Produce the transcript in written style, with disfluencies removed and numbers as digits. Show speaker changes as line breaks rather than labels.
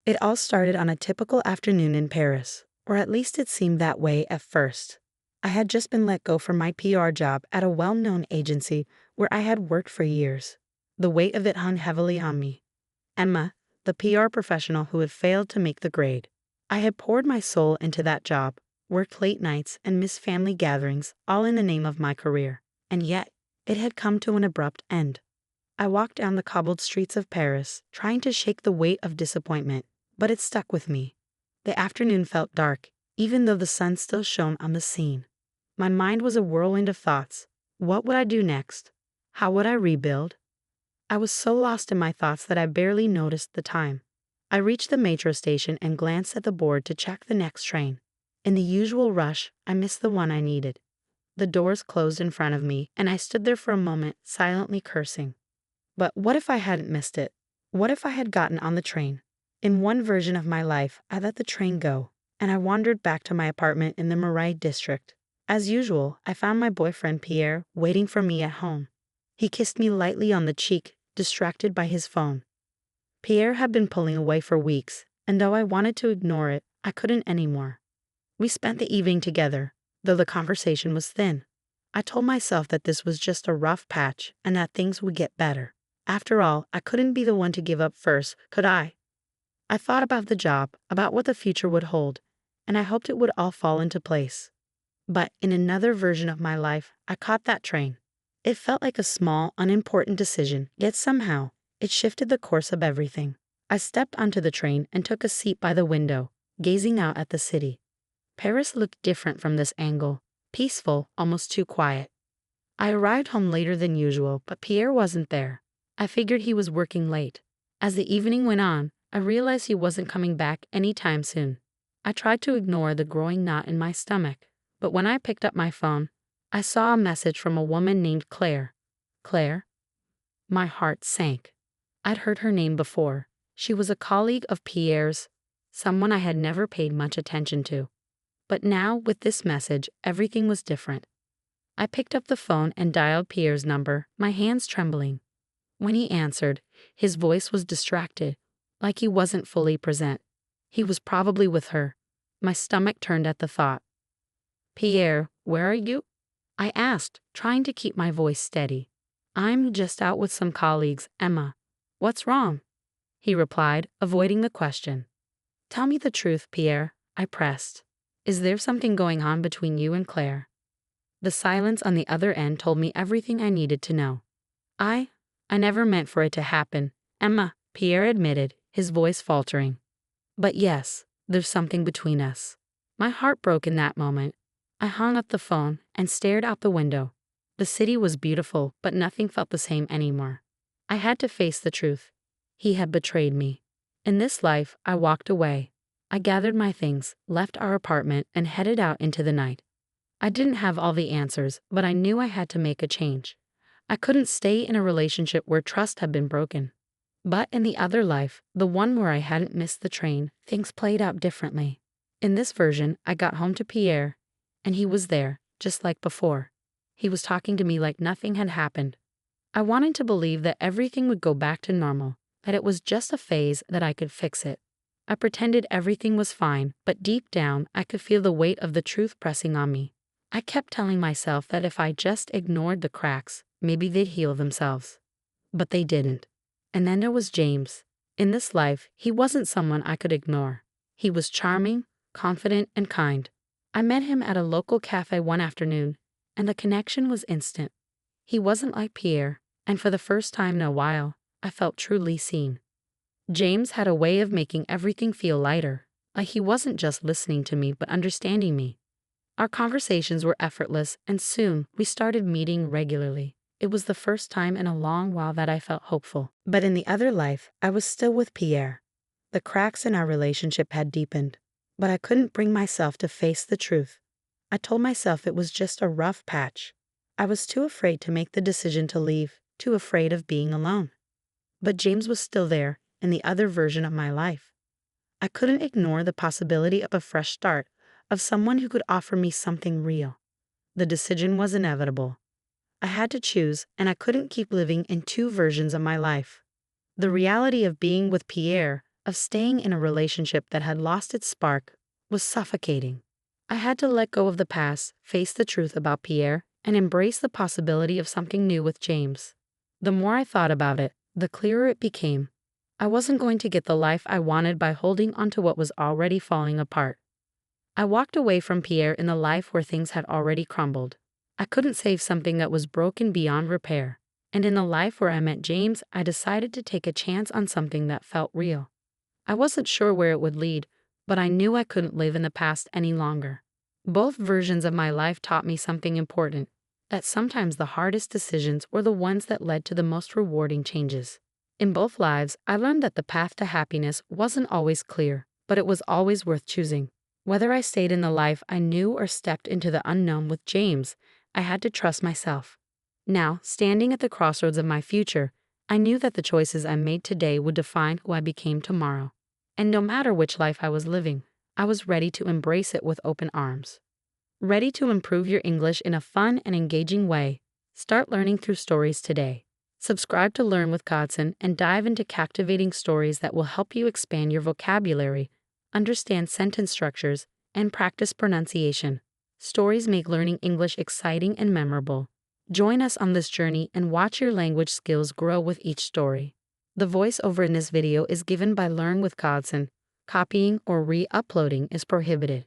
It all started on a typical afternoon in Paris, or at least it seemed that way at first. I had just been let go from my PR job at a well-known agency where I had worked for years. The weight of it hung heavily on me. Emma, the PR professional who had failed to make the grade. I had poured my soul into that job, worked late nights and missed family gatherings, all in the name of my career. And yet, it had come to an abrupt end. I walked down the cobbled streets of Paris, trying to shake the weight of disappointment, but it stuck with me. The afternoon felt dark, even though the sun still shone on the scene. My mind was a whirlwind of thoughts. What would I do next? How would I rebuild? I was so lost in my thoughts that I barely noticed the time. I reached the metro station and glanced at the board to check the next train. In the usual rush, I missed the one I needed. The doors closed in front of me, and I stood there for a moment, silently cursing. But what if I hadn't missed it? What if I had gotten on the train? In one version of my life, I let the train go, and I wandered back to my apartment in the Marais district. As usual, I found my boyfriend Pierre waiting for me at home. He kissed me lightly on the cheek, distracted by his phone. Pierre had been pulling away for weeks, and though I wanted to ignore it, I couldn't anymore. We spent the evening together, though the conversation was thin. I told myself that this was just a rough patch and that things would get better. After all, I couldn't be the one to give up first, could I? I thought about the job, about what the future would hold, and I hoped it would all fall into place. But in another version of my life, I caught that train. It felt like a small, unimportant decision, yet somehow, it shifted the course of everything. I stepped onto the train and took a seat by the window, gazing out at the city. Paris looked different from this angle, peaceful, almost too quiet. I arrived home later than usual, but Pierre wasn't there. I figured he was working late. As the evening went on, I realized he wasn't coming back anytime soon. I tried to ignore the growing knot in my stomach, but when I picked up my phone, I saw a message from a woman named Claire. Claire? My heart sank. I'd heard her name before. She was a colleague of Pierre's, someone I had never paid much attention to. But now, with this message, everything was different. I picked up the phone and dialed Pierre's number, my hands trembling. When he answered, his voice was distracted, like he wasn't fully present. He was probably with her. My stomach turned at the thought. "Pierre, where are you?" I asked, trying to keep my voice steady. "I'm just out with some colleagues, Emma." "What's wrong?" he replied, avoiding the question. "Tell me the truth, Pierre," I pressed. "Is there something going on between you and Claire?" The silence on the other end told me everything I needed to know. I never meant for it to happen, Emma," Pierre admitted, his voice faltering. "But yes, there's something between us." My heart broke in that moment. I hung up the phone and stared out the window. The city was beautiful, but nothing felt the same anymore. I had to face the truth. He had betrayed me. In this life, I walked away. I gathered my things, left our apartment, and headed out into the night. I didn't have all the answers, but I knew I had to make a change. I couldn't stay in a relationship where trust had been broken. But in the other life, the one where I hadn't missed the train, things played out differently. In this version, I got home to Pierre, and he was there, just like before. He was talking to me like nothing had happened. I wanted to believe that everything would go back to normal, that it was just a phase, that I could fix it. I pretended everything was fine, but deep down, I could feel the weight of the truth pressing on me. I kept telling myself that if I just ignored the cracks, maybe they'd heal themselves. But they didn't. And then there was James. In this life, he wasn't someone I could ignore. He was charming, confident, and kind. I met him at a local cafe one afternoon, and the connection was instant. He wasn't like Pierre, and for the first time in a while, I felt truly seen. James had a way of making everything feel lighter, like he wasn't just listening to me but understanding me. Our conversations were effortless, and soon we started meeting regularly. It was the first time in a long while that I felt hopeful. But in the other life, I was still with Pierre. The cracks in our relationship had deepened, but I couldn't bring myself to face the truth. I told myself it was just a rough patch. I was too afraid to make the decision to leave, too afraid of being alone. But James was still there, in the other version of my life. I couldn't ignore the possibility of a fresh start, of someone who could offer me something real. The decision was inevitable. I had to choose, and I couldn't keep living in two versions of my life. The reality of being with Pierre, of staying in a relationship that had lost its spark was suffocating. I had to let go of the past, face the truth about Pierre, and embrace the possibility of something new with James. The more I thought about it, the clearer it became. I wasn't going to get the life I wanted by holding onto what was already falling apart. I walked away from Pierre in a life where things had already crumbled. I couldn't save something that was broken beyond repair. And in a life where I met James, I decided to take a chance on something that felt real. I wasn't sure where it would lead, but I knew I couldn't live in the past any longer. Both versions of my life taught me something important, that sometimes the hardest decisions were the ones that led to the most rewarding changes. In both lives, I learned that the path to happiness wasn't always clear, but it was always worth choosing. Whether I stayed in the life I knew or stepped into the unknown with James, I had to trust myself. Now, standing at the crossroads of my future, I knew that the choices I made today would define who I became tomorrow. And no matter which life I was living, I was ready to embrace it with open arms. Ready to improve your English in a fun and engaging way? Start learning through stories today. Subscribe to Learn with Godson and dive into captivating stories that will help you expand your vocabulary, understand sentence structures, and practice pronunciation. Stories make learning English exciting and memorable. Join us on this journey and watch your language skills grow with each story. The voiceover in this video is given by Learn with Godson. Copying or re-uploading is prohibited.